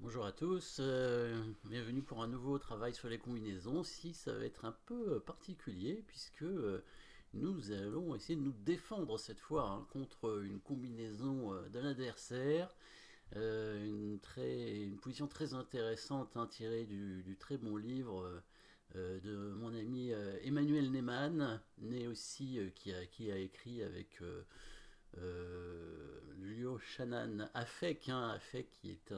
Bonjour à tous, bienvenue pour un nouveau travail sur les combinaisons. Si ça va être un peu particulier puisque nous allons essayer de nous défendre cette fois contre une combinaison de l'adversaire, une position très intéressante tirée du très bon livre de mon ami Emmanuel Neyman, né aussi qui a écrit avec Lyo Shannon Afek, Afek qui est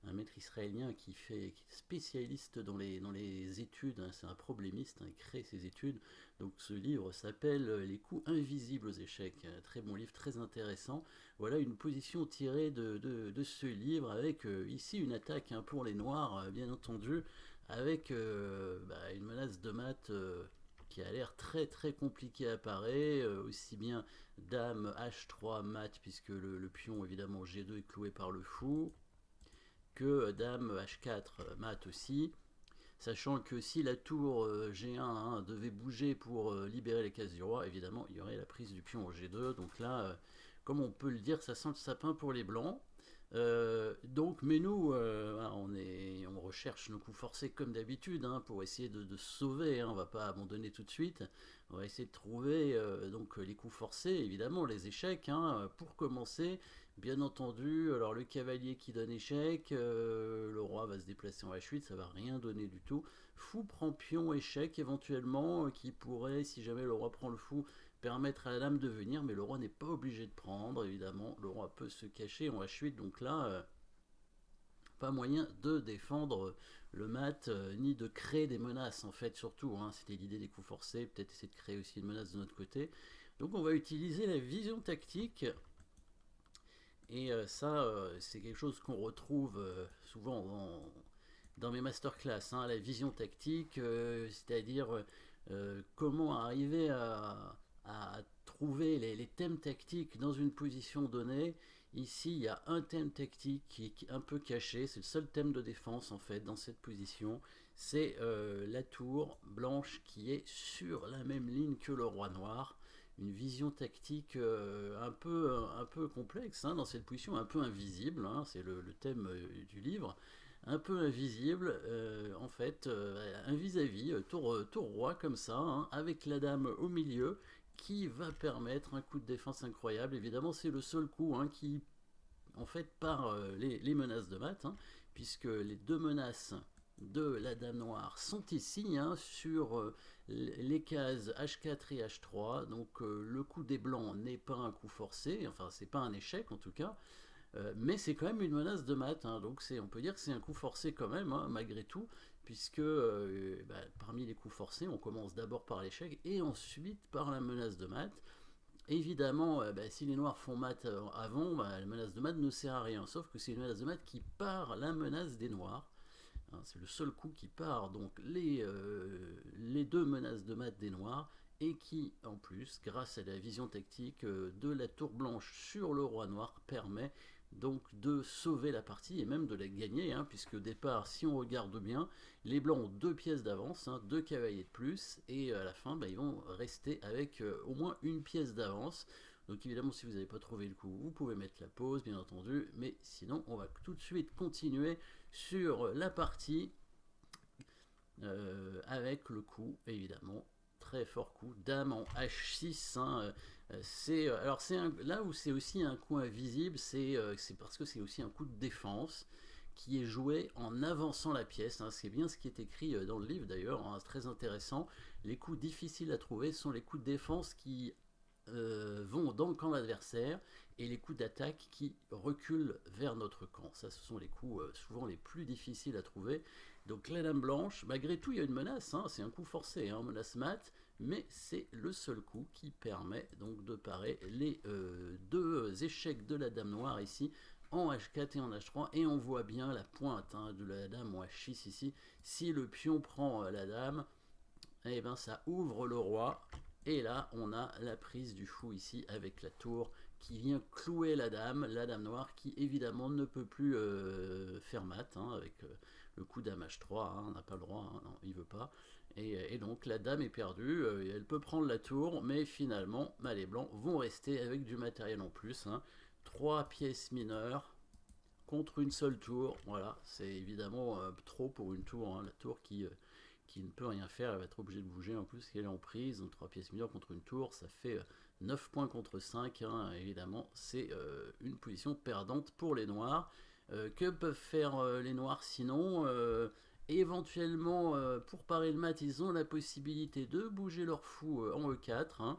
un maître israélien qui est spécialiste dans les études, c'est un problémiste, il crée ses études. Donc ce livre s'appelle Les coups invisibles aux échecs, un très bon livre, très intéressant. Voilà une position tirée de ce livre avec ici une attaque pour les noirs, bien entendu, avec une menace de mat qui a l'air très très compliquée à parer, aussi bien dame H3 mat puisque le pion évidemment G2 est cloué par le fou, que dame H4 mat aussi, sachant que si la tour G1 devait bouger pour libérer les cases du roi, évidemment il y aurait la prise du pion au G2, donc là, comme on peut le dire, ça sent le sapin pour les blancs. Mais nous, on recherche nos coups forcés comme d'habitude pour essayer de se sauver. On va pas abandonner tout de suite. On va essayer de trouver donc les coups forcés, évidemment, les échecs. Pour commencer, bien entendu, alors le cavalier qui donne échec, le roi va se déplacer en H8, ça va rien donner du tout. Fou prend pion échec éventuellement, qui pourrait, si jamais le roi prend le fou, permettre à la dame de venir, mais le roi n'est pas obligé de prendre, évidemment. Le roi peut se cacher en H8, donc là, pas moyen de défendre le mat, ni de créer des menaces, en fait, surtout. C'était l'idée des coups forcés, peut-être essayer de créer aussi une menace de notre côté. Donc on va utiliser la vision tactique. Et ça, c'est quelque chose qu'on retrouve souvent dans mes masterclass, la vision tactique, c'est-à-dire comment arriver à trouver les thèmes tactiques dans une position donnée. Ici, il y a un thème tactique qui est un peu caché, c'est le seul thème de défense en fait dans cette position, c'est la tour blanche qui est sur la même ligne que le roi noir. Une vision tactique un peu complexe dans cette position, un peu invisible, c'est le thème du livre, un peu invisible, en fait, un vis-à-vis, tour roi comme ça, avec la dame au milieu, qui va permettre un coup de défense incroyable. Évidemment, c'est le seul coup qui, en fait, par les menaces de mat, puisque les deux menaces de la dame noire sont ici, sur les cases H4 et H3. Donc le coup des blancs n'est pas un coup forcé, enfin c'est pas un échec en tout cas, mais c'est quand même une menace de mat, donc on peut dire que c'est un coup forcé quand même, malgré tout, puisque parmi les coups forcés, on commence d'abord par l'échec et ensuite par la menace de mat. Évidemment, si les noirs font mat avant, la menace de mat ne sert à rien, sauf que c'est une menace de mat qui part la menace des noirs. C'est le seul coup qui part donc les deux menaces de mat des noirs et qui, en plus, grâce à la vision tactique de la tour blanche sur le roi noir, permet donc de sauver la partie et même de la gagner, puisque au départ, si on regarde bien, les blancs ont deux pièces d'avance, deux cavaliers de plus, et à la fin, ils vont rester avec au moins une pièce d'avance. Donc évidemment, si vous n'avez pas trouvé le coup, vous pouvez mettre la pause, bien entendu, mais sinon, on va tout de suite continuer sur la partie avec le coup, évidemment, très fort coup, dame en H6. Là où c'est aussi un coup invisible, c'est parce que c'est aussi un coup de défense qui est joué en avançant la pièce. C'est bien ce qui est écrit dans le livre d'ailleurs, c'est très intéressant. Les coups difficiles à trouver sont les coups de défense qui vont dans le camp adversaire et les coups d'attaque qui reculent vers notre camp. Ça, ce sont les coups souvent les plus difficiles à trouver. Donc la dame blanche, malgré tout, il y a une menace, c'est un coup forcé, menace mat, mais c'est le seul coup qui permet donc de parer les deux échecs de la dame noire ici, en H4 et en H3, et on voit bien la pointe de la dame en H6 ici. Si le pion prend la dame, et ben ça ouvre le roi, et là on a la prise du fou ici avec la tour qui vient clouer la dame noire qui évidemment ne peut plus faire mat avec le coup dame H3, on n'a pas le droit, non, il veut pas. Et donc la dame est perdue, elle peut prendre la tour, mais finalement les blancs vont rester avec du matériel en plus. Trois pièces mineures contre une seule tour. Voilà, c'est évidemment trop pour une tour, hein. La tour qui ne peut rien faire, elle va être obligée de bouger en plus qu'elle est en prise. Donc 3 pièces mineures contre une tour, ça fait 9 points contre 5, hein. Évidemment, c'est une position perdante pour les noirs. Que peuvent faire les noirs sinon éventuellement, pour parer le mat, ils ont la possibilité de bouger leur fou en E4, hein.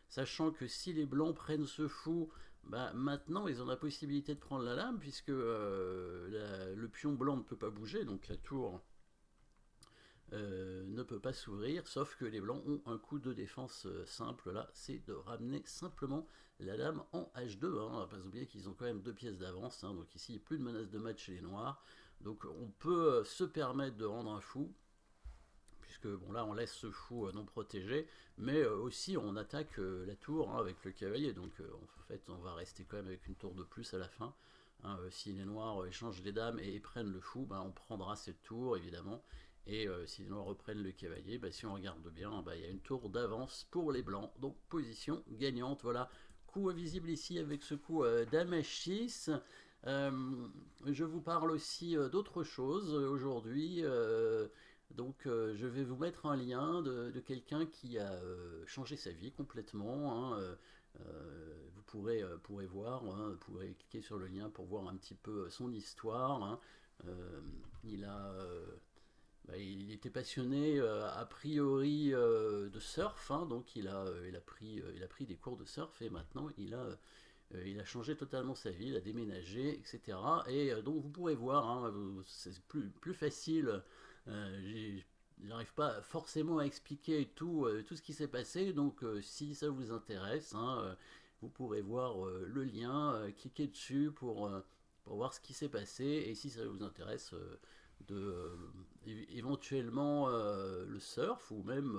Sachant que si les blancs prennent ce fou, bah, maintenant ils ont la possibilité de prendre la lame, puisque le pion blanc ne peut pas bouger, donc la tour ne peut pas s'ouvrir, sauf que les blancs ont un coup de défense simple là, c'est de ramener simplement la dame en H2, hein. On ne va pas oublier qu'ils ont quand même 2 pièces d'avance, hein. Donc ici il n'y a plus de menace de match chez les noirs, donc on peut se permettre de rendre un fou, puisque bon là on laisse ce fou non protégé, mais aussi on attaque la tour, hein, avec le cavalier, donc en fait on va rester quand même avec une tour de plus à la fin, hein. Si les noirs échangent les dames et prennent le fou, bah, on prendra cette tour évidemment. Et si les noirs reprennent le cavalier, bah, si on regarde bien, bah, il y a une tour d'avance pour les blancs. Donc position gagnante. Voilà, coup invisible ici avec ce coup dame H6. Je vous parle aussi d'autre chose aujourd'hui. Je vais vous mettre un lien de quelqu'un qui a changé sa vie complètement, hein. Vous pourrez voir, hein, vous pourrez cliquer sur le lien pour voir un petit peu son histoire, hein. Il a il était passionné a priori de surf, hein. Donc il a pris des cours de surf et maintenant il a changé totalement sa vie, il a déménagé, etc. Et donc vous pourrez voir, hein, c'est plus facile. J'arrive pas forcément à expliquer tout ce qui s'est passé, donc si ça vous intéresse, hein, vous pourrez voir le lien, cliquez dessus pour voir ce qui s'est passé, et si ça vous intéresse, éventuellement le surf, ou même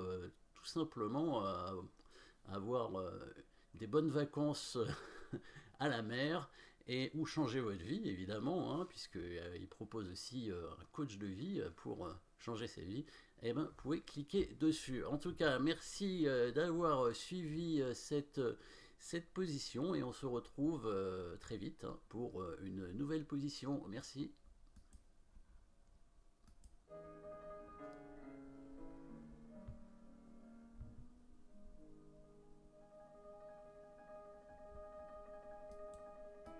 tout simplement avoir des bonnes vacances à la mer, et ou changer votre vie évidemment, hein, puisqu'il propose aussi un coach de vie pour changer sa vie. Et ben, vous pouvez cliquer dessus. En tout cas, merci d'avoir suivi cette position, et on se retrouve très vite, hein, pour une nouvelle position. Merci.